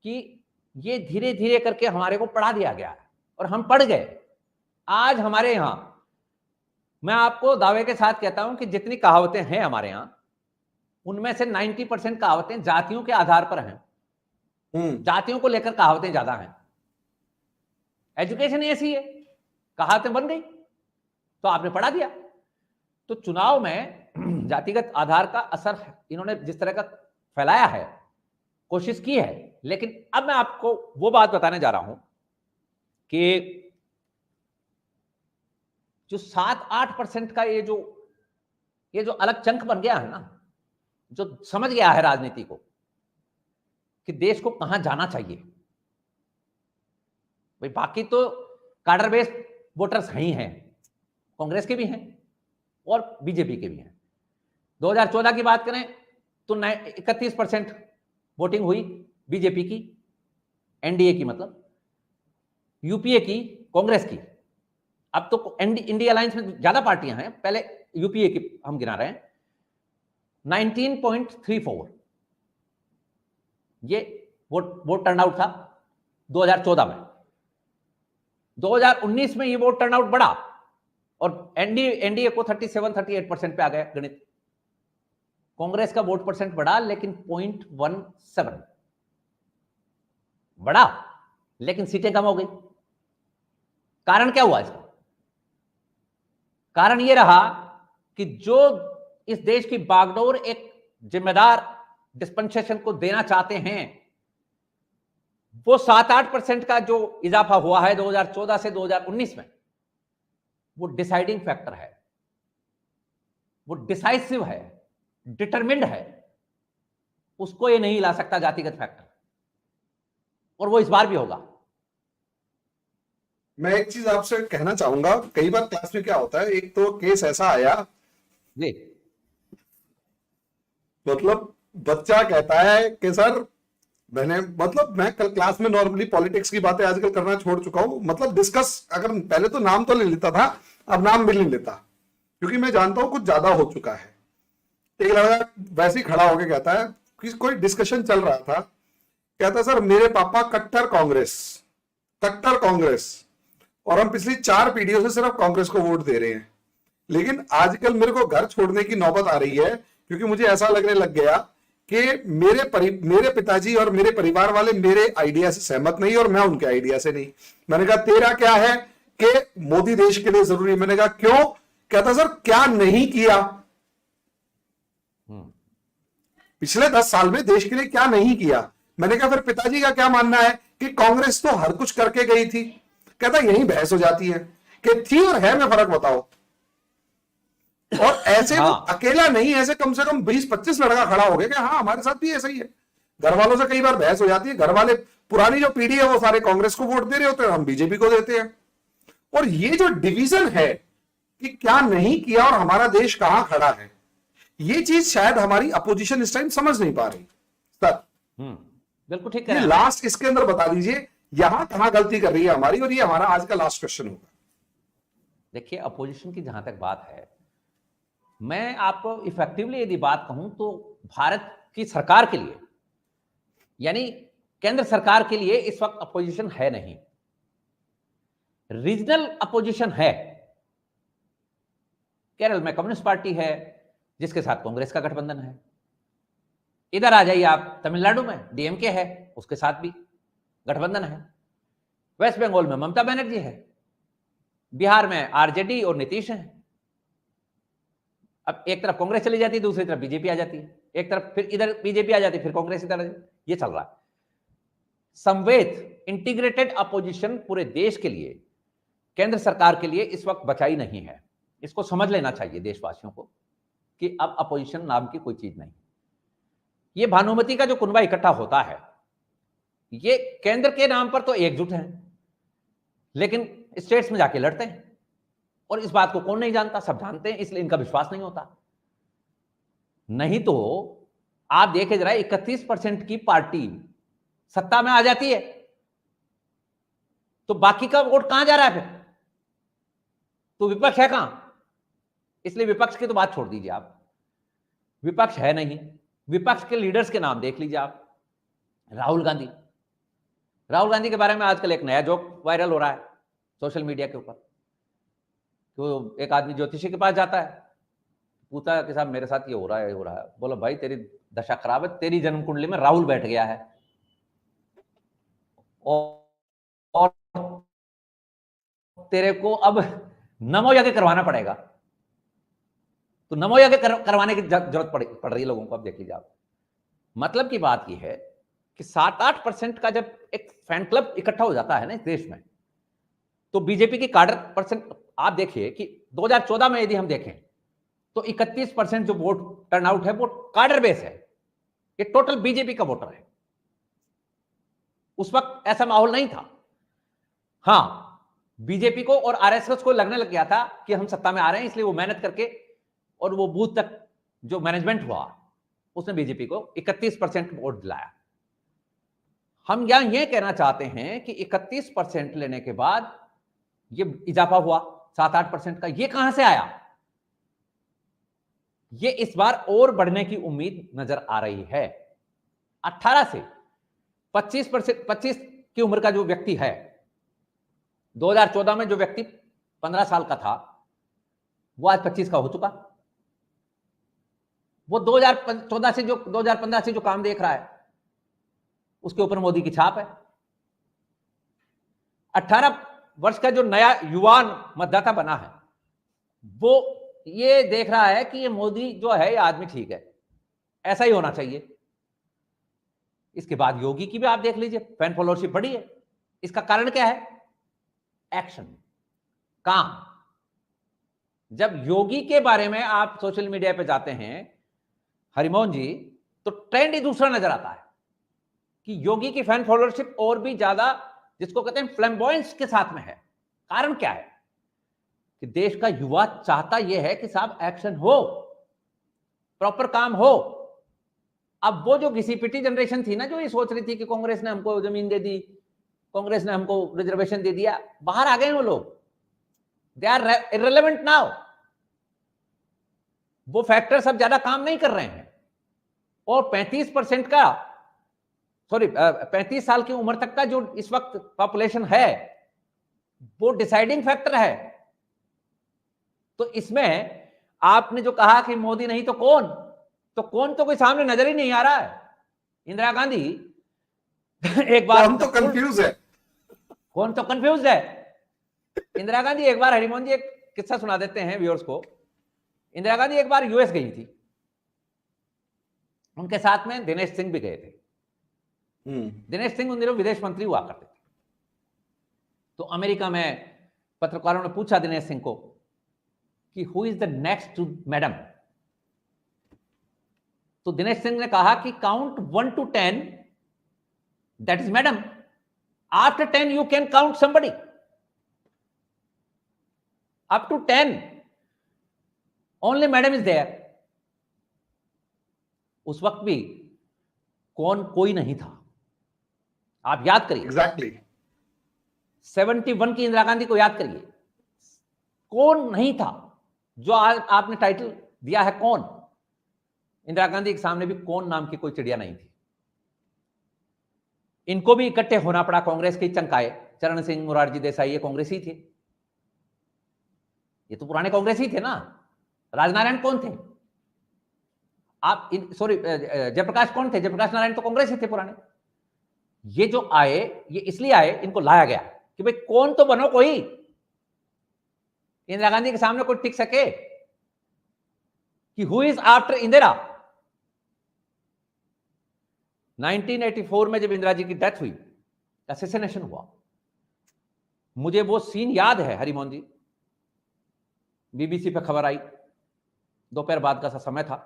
Speaker 2: कि ये धीरे धीरे करके हमारे को पढ़ा दिया गया है, और हम पढ़ गए। आज हमारे यहां, मैं आपको दावे के साथ कहता हूं कि जितनी कहावतें हैं हमारे यहां, उनमें से 90% कहावतें जातियों के आधार पर हैं। जातियों को लेकर कहावतें ज्यादा हैं। एजुकेशन ऐसी है, कहावतें बन गई तो आपने पढ़ा दिया। तो चुनाव में जातिगत आधार का असर इन्होंने जिस तरह का फैलाया है, कोशिश की है। लेकिन अब मैं आपको वो बात बताने जा रहा हूं कि जो 7-8% का ये जो अलग चंक बन गया है ना, जो समझ गया है राजनीति को कि देश को कहां जाना चाहिए। भाई बाकी तो कार्डर बेस्ड वोटर्स ही हैं, कांग्रेस के भी हैं और बीजेपी के भी हैं। 2014 की बात करें तो 31% वोटिंग हुई बीजेपी की, एनडीए की, मतलब यूपीए की, कांग्रेस की। अब तो इंडिया अलायंस में ज्यादा पार्टियां हैं, पहले यूपीए की हम गिना रहे हैं। 19.34 ये वोट टर्नआउट था 2014 में। 2019 में ये वोट टर्नआउट बढ़ा और एनडीए को 37-38% पे आ गया गणित। कांग्रेस का वोट परसेंट बढ़ा लेकिन 0.17 बढ़ा, लेकिन सीटें कम हो गई। कारण क्या हुआ इसका? कारण यह रहा कि जो इस देश की बागडोर एक जिम्मेदार डिस्पेंसेशन को देना चाहते हैं, वो 7-8% का जो इजाफा हुआ है 2014 से 2019 में, वो डिसाइडिंग फैक्टर है, वो डिसाइसिव है, डिटरमिन्ड है। उसको ये नहीं ला सकता जातिगत फैक्टर, और वो इस बार भी होगा।
Speaker 1: मैं एक चीज आपसे कहना चाहूंगा, कई बार क्लास में क्या होता है, एक तो केस ऐसा आया,
Speaker 2: जी
Speaker 1: मतलब बच्चा कहता है कि सर मैं कल क्लास में नॉर्मली पॉलिटिक्स की बातें आजकल करना छोड़ चुका हूं, मतलब डिस्कस, अगर पहले तो नाम तो ले लेता था, अब नाम भी नहीं लेता, क्योंकि मैं जानता हूं कुछ ज्यादा हो चुका है। एक लड़का वैसे ही खड़ा होकर कहता है कि कोई डिस्कशन चल रहा था, कहता सर मेरे पापा कट्टर कांग्रेस, और हम पिछली 4 पीढ़ियों से सिर्फ कांग्रेस को वोट दे रहे हैं, लेकिन आजकल मेरे को घर छोड़ने की नौबत आ रही है, क्योंकि मुझे ऐसा लगने लग गया कि मेरे पिताजी और मेरे परिवार वाले मेरे आइडिया से सहमत नहीं और मैं उनके आइडिया से नहीं। मैंने कहा तेरा क्या है कि मोदी देश के लिए जरूरी? मैंने कहा क्यों? कहता सर क्या नहीं किया पिछले 10 साल में, देश के लिए क्या नहीं किया? मैंने कहा फिर पिताजी का क्या मानना है कि कांग्रेस तो हर कुछ करके गई थी? कहता यही बहस हो जाती है कि थी और है में फर्क बताओ। और ऐसे वो अकेला नहीं, ऐसे कम से कम 20-25 लड़का खड़ा हो गया कि हाँ हमारे साथ भी ऐसा ही है। घर वालों से कई बार बहस हो जाती है, घर वाले पुरानी जो पीढ़ी है वो सारे कांग्रेस को वोट दे रहे होते हैं, हम बीजेपी को देते हैं। और ये जो डिवीजन है कि क्या नहीं किया और हमारा देश कहां खड़ा है, ये चीज शायद हमारी अपोजिशन इस टाइम समझ नहीं पा रही। सर
Speaker 2: बिल्कुल ठीक है।
Speaker 1: लास्ट इसके अंदर बता दीजिए यहां कहां गलती कर रही है हमारी, और ये हमारा आज का लास्ट क्वेश्चन होगा।
Speaker 2: देखिए, अपोजिशन की जहां तक बात है, मैं आपको इफेक्टिवली यदि बात कहूं तो भारत की सरकार के लिए, यानी केंद्र सरकार के लिए इस वक्त अपोजिशन है नहीं। रीजनल अपोजिशन है। केरल में कम्युनिस्ट पार्टी है जिसके साथ कांग्रेस का गठबंधन है। इधर आ जाइए आप, तमिलनाडु में डीएमके है, उसके साथ भी गठबंधन है। वेस्ट बंगाल में ममता बनर्जी है। बिहार में आरजेडी और नीतीश है। अब एक तरफ कांग्रेस चली जाती है, दूसरी तरफ बीजेपी आ जाती है, एक तरफ फिर इधर बीजेपी आ जाती है, फिर कांग्रेस इधर आ जाती है। ये चल रहा है। समवेत इंटीग्रेटेड अपोजिशन पूरे देश के लिए, केंद्र सरकार के लिए इस वक्त बचाई नहीं है। इसको समझ लेना चाहिए देशवासियों को कि अब अपोजिशन नाम की कोई चीज नहीं। ये भानुमति का जो कुनबा इकट्ठा होता है, ये केंद्र के नाम पर तो एकजुट है, लेकिन स्टेट्स में जाके लड़ते हैं। और इस बात को कौन नहीं जानता? सब जानते हैं, इसलिए इनका विश्वास नहीं होता। नहीं तो आप देखे जरा, 31% की पार्टी सत्ता में आ जाती है तो बाकी का वोट कहां जा रहा है? फिर तो विपक्ष है कहां? इसलिए विपक्ष की तो बात छोड़ दीजिए आप, विपक्ष है नहीं। विपक्ष के लीडर्स के नाम देख लीजिए आप। राहुल गांधी के बारे में आजकल एक नया जोक वायरल हो रहा है सोशल मीडिया के ऊपर। तो एक आदमी ज्योतिषी के पास जाता है, पूछता है कि साहब मेरे साथ ये हो रहा है, हो रहा है। बोला भाई तेरी दशा खराब है, तेरी जन्म कुंडली में राहुल बैठ गया है और तेरे को अब नमो यज्ञ करवाना पड़ेगा। तो नमो यज्ञ करवाने की जरूरत पड़ रही है लोगों को। अब देख लीजिए आप, मतलब की बात यह है कि 7-8% का जब एक फैन क्लब इकट्ठा हो जाता है ना इस देश में, तो बीजेपी की काडर परसेंट आप देखिए कि 2014 में यदि हम देखें तो 31% जो वोट टर्नआउट है वो काडर बेस है। ये टोटल बीजेपी का वोटर है। उस वक्त ऐसा माहौल नहीं था। हां, बीजेपी को और आरएसएस को लगने लग गया था कि हम सत्ता में आ रहे हैं, इसलिए वो मेहनत करके और वो बूथ तक जो मैनेजमेंट हुआ उसने बीजेपी को 31% वोट दिलाया। हम यहां यह कहना चाहते हैं कि 31% लेने के बाद ये इजाफा हुआ 7-8% का, ये कहां से आया? ये इस बार और बढ़ने की उम्मीद नजर आ रही है। 18 से 25 की उम्र का जो व्यक्ति है, 2014 में जो व्यक्ति 15 साल का था, वो आज 25 का हो चुका। वो 2014 से जो 2015 से जो काम देख रहा है उसके ऊपर मोदी की छाप है। 18 वर्ष का जो नया युवान मतदाता बना है वो ये देख रहा है कि ये मोदी जो है ये आदमी ठीक है, ऐसा ही होना चाहिए। इसके बाद योगी की भी आप देख लीजिए, फैन फॉलोअरशिप बढ़ी है। इसका कारण क्या है? एक्शन, काम। जब योगी के बारे में आप सोशल मीडिया पे जाते हैं हरिमोहन जी, तो ट्रेंड ही दूसरा नजर आता है कि योगी की फैन फॉलोअरशिप और भी ज्यादा, जिसको कहते हैं फ्लैम्बॉयंस, के साथ में है। कारण क्या है? कि देश का युवा चाहता यह है कि साहब एक्शन हो, प्रॉपर काम हो। अब वो जो घिसी-पिटी जनरेशन थी ना, जो ये सोच रही थी कि कांग्रेस ने हमको जमीन दे दी, कांग्रेस ने हमको रिजर्वेशन दे दिया, बाहर आ गए वो लोग। They are irrelevant now. वो फैक्टर्स अब ज्यादा काम नहीं कर रहे हैं। और 35% का, 35 साल की उम्र तक का जो इस वक्त पॉपुलेशन है, वो डिसाइडिंग फैक्टर है। तो इसमें आपने जो कहा कि मोदी नहीं तो कौन, तो कौन तो कोई सामने नजर ही नहीं आ रहा है। इंदिरा गांधी एक बार,
Speaker 1: हम तो कंफ्यूज है।
Speaker 2: कौन तो कंफ्यूज है। इंदिरा गांधी एक बार, हरिमोहन जी एक किस्सा सुना देते हैं व्यूअर्स को। इंदिरा गांधी एक बार यूएस गई थी, उनके साथ में दिनेश सिंह भी गए थे। दिनेश सिंह उन दिनों विदेश मंत्री हुआ करते थे। तो अमेरिका में पत्रकारों ने पूछा दिनेश सिंह को कि who is the next to madam. तो दिनेश सिंह ने कहा कि count 1 to 10, that is madam. After 10 you can count somebody, up to 10 only madam is there. उस वक्त भी कौन कोई नहीं था। आप याद करिए,
Speaker 1: एग्जैक्टली
Speaker 2: 71 की इंदिरा गांधी को याद करिए, कौन नहीं था। जो आज आपने टाइटल दिया है कौन, इंदिरा गांधी के सामने भी कौन नाम की कोई चिड़िया नहीं थी। इनको भी इकट्ठे होना पड़ा, कांग्रेस के चंकाए, चरण सिंह, मोरारजी देसाई, ये कांग्रेसी थे। ये तो पुराने कांग्रेसी थे ना। राजनारायण कौन थे? आप सॉरी, जयप्रकाश कौन थे? जयप्रकाश नारायण तो कांग्रेसी थे पुराने। ये जो आए, ये इसलिए आए, इनको लाया गया कि भाई कौन तो बनो कोई, इंदिरा गांधी के सामने कोई टिक सके कि हु इज आफ्टर इंदिरा। 1984 में जब इंदिरा जी की डेथ हुई, असैसिनेशन हुआ, मुझे वो सीन याद है हरिमोहन जी। बीबीसी पे खबर आई, दोपहर बाद का सा समय था,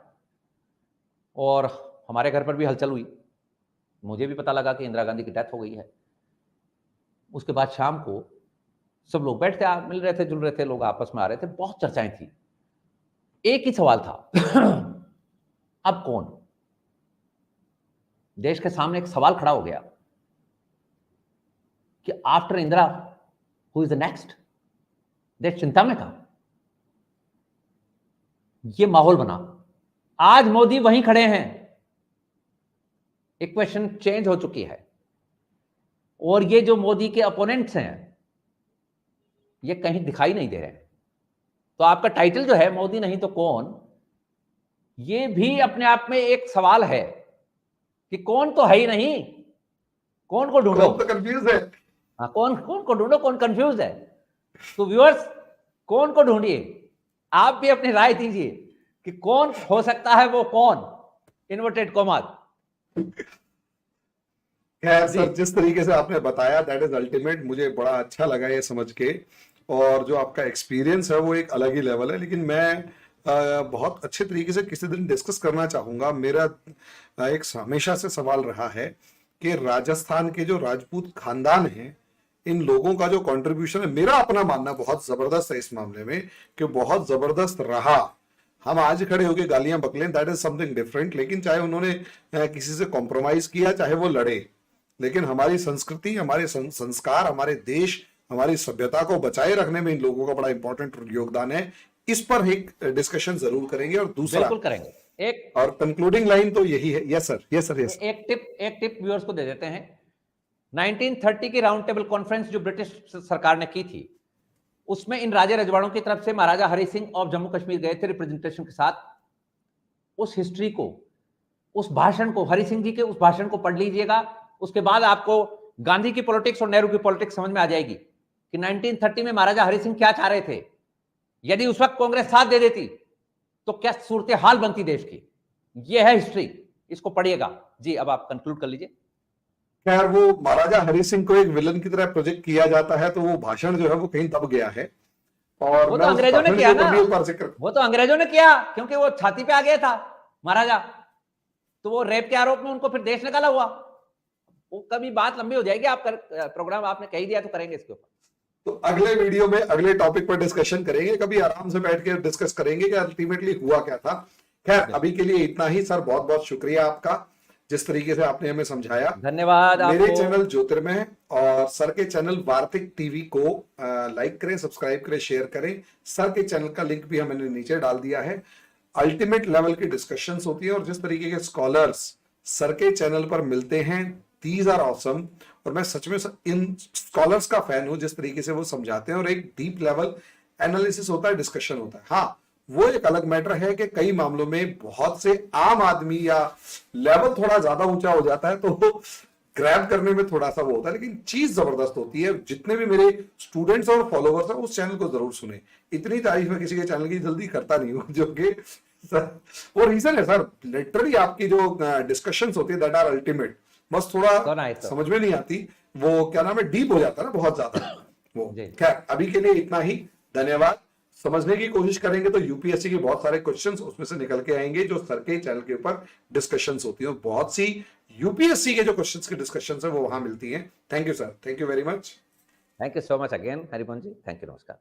Speaker 2: और हमारे घर पर भी हलचल हुई। मुझे भी पता लगा कि इंदिरा गांधी की डेथ हो गई है। उसके बाद शाम को सब लोग बैठते, मिल रहे थे, जुल रहे थे, लोग आपस में आ रहे थे, बहुत चर्चाएं थी। एक ही सवाल था अब कौन? देश के सामने एक सवाल खड़ा हो गया कि after Indira who is the next. देश चिंता में था। ये माहौल बना। आज मोदी वहीं खड़े हैं, इक्वेशन चेंज हो चुकी है। और ये जो मोदी के अपोनेंट्स हैं, ये कहीं दिखाई नहीं दे रहे हैं। तो आपका टाइटल जो है मोदी नहीं तो कौन, ये भी अपने आप में एक सवाल है कि कौन तो है ही नहीं, कौन को ढूंढो।
Speaker 1: कौन तो कंफ्यूज है।
Speaker 2: हाँ, कौन को ढूंढो, कौन कंफ्यूज है। तो व्यूअर्स, कौन को ढूंढिए, आप भी अपनी राय दीजिए कि कौन हो सकता है वो कौन, इन्वर्टेड कॉमा।
Speaker 1: खैर सर, जिस तरीके से आपने बताया दैट इज अल्टीमेट। मुझे बड़ा अच्छा लगा ये समझ के, और जो आपका एक्सपीरियंस है वो एक अलग ही लेवल है। लेकिन मैं बहुत अच्छे तरीके से किसी दिन डिस्कस करना चाहूंगा। मेरा एक हमेशा से सवाल रहा है कि राजस्थान के जो राजपूत खानदान हैं, इन लोगों का जो कंट्रीब्यूशन है, मेरा अपना मानना बहुत जबरदस्त है इस मामले में, कि बहुत जबरदस्त रहा। हम आज खड़े होकर गालियां बकलें, दैट इज समथिंग डिफरेंट। लेकिन चाहे उन्होंने किसी से कॉम्प्रोमाइज किया, चाहे वो लड़े, लेकिन हमारी संस्कृति, हमारे संस्कार, हमारे देश, हमारी सभ्यता को बचाए रखने में इन लोगों का बड़ा इंपॉर्टेंट योगदान है। इस पर एक डिस्कशन जरूर करेंगे। और दूसरा,
Speaker 2: बिल्कुल करेंगे। एक
Speaker 1: और कंक्लूडिंग लाइन तो यही है। Yes sir, yes sir, yes.
Speaker 2: एक टिप व्यूअर्स को दे देते हैं। 1930 की राउंड टेबल कॉन्फ्रेंस जो ब्रिटिश सरकार ने की थी, उसमें इन राजे रजवाड़ों की तरफ से महाराजा हरि सिंह ऑफ जम्मू कश्मीर गए थे रिप्रेजेंटेशन के साथ। उस हिस्ट्री को, उस भाषण को, हरि सिंह जी के उस भाषण को पढ़ लीजिएगा। उसके बाद आपको गांधी की पॉलिटिक्स और नेहरू की पॉलिटिक्स समझ में आ जाएगी कि 1930 में महाराजा हरि सिंह क्या चाह रहे थे। यदि उस वक्त कांग्रेस साथ दे देती तो क्या सूरत हाल बनती देश की। यह है हिस्ट्री, इसको पढ़िएगा जी। अब आप कंक्लूड कर लीजिए।
Speaker 1: खैर, वो महाराजा हरि सिंह को एक विलन की तरह प्रोजेक्ट किया जाता है, तो वो भाषण जो है वो कहीं दब गया है। और
Speaker 2: वो
Speaker 1: मैं
Speaker 2: तो
Speaker 1: उस
Speaker 2: अंग्रेजों ने
Speaker 1: भाषण
Speaker 2: किया
Speaker 1: के ऊपर
Speaker 2: ना,
Speaker 1: भी एक बार जिक्र
Speaker 2: वो तो अंग्रेजों ने किया, क्योंकि वो छाती पे आ गया था महाराजा, तो वो रेप के आरोप में उनको फिर देश निकाला हुआ। वो कभी बात लंबी हो जाएगी, आप प्रोग्राम आपने कह ही दिया तो करेंगे इसके ऊपर।
Speaker 1: तो अगले वीडियो में अगले टॉपिक पर डिस्कशन करेंगे, कभी आराम से बैठ के डिस्कस करेंगे कि अल्टीमेटली हुआ क्या था। खैर, अभी के लिए इतना ही। सर, बहुत बहुत शुक्रिया आपका, जिस तरीके से आपने हमें समझाया।
Speaker 2: धन्यवाद
Speaker 1: मेरे
Speaker 2: आपको।
Speaker 1: चैनल ज्योतिर्मय और सर के चैनल वार्तिक टीवी को लाइक करें, सब्सक्राइब करें, शेयर करें। सर के चैनल का लिंक भी हमने नीचे डाल दिया है। अल्टीमेट लेवल की डिस्कशंस होती है और जिस तरीके के स्कॉलर्स सर के चैनल पर मिलते हैं, दीज आर ऑसम। और मैं सच में इन स्कॉलर्स का फैन हूं, जिस तरीके से वो समझाते हैं और एक डीप लेवल एनालिसिस होता है, डिस्कशन होता है। हाँ, वो एक अलग मैटर है कि कई मामलों में बहुत से आम आदमी या लेवल थोड़ा ज्यादा ऊंचा हो जाता है, तो वो ग्रैब करने में थोड़ा सा वो होता है, लेकिन चीज जबरदस्त होती है। जितने भी मेरे स्टूडेंट्स और फॉलोवर्स हैं, उस चैनल को जरूर सुने। इतनी तारीफ मैं किसी के चैनल की जल्दी करता नहीं हूं, जो कि वो रीजन है सर, लिटरली आपकी जो डिस्कशंस होती है दैट आर अल्टीमेट। बस थोड़ा समझ में नहीं आती, वो क्या नाम है, डीप हो जाता है ना बहुत ज्यादा वो। खैर, अभी के लिए इतना ही। धन्यवाद। समझने की कोशिश करेंगे तो यूपीएससी के बहुत सारे क्वेश्चंस उसमें से निकल के आएंगे, जो सर के चैनल के ऊपर डिस्कशंस होती हैं। बहुत सी यूपीएससी के जो क्वेश्चंस की डिस्कशंस है वो वहां मिलती हैं। Thank you sir, thank you very much.
Speaker 2: Thank you so much again Harimohan ji, thank you, नमस्कार।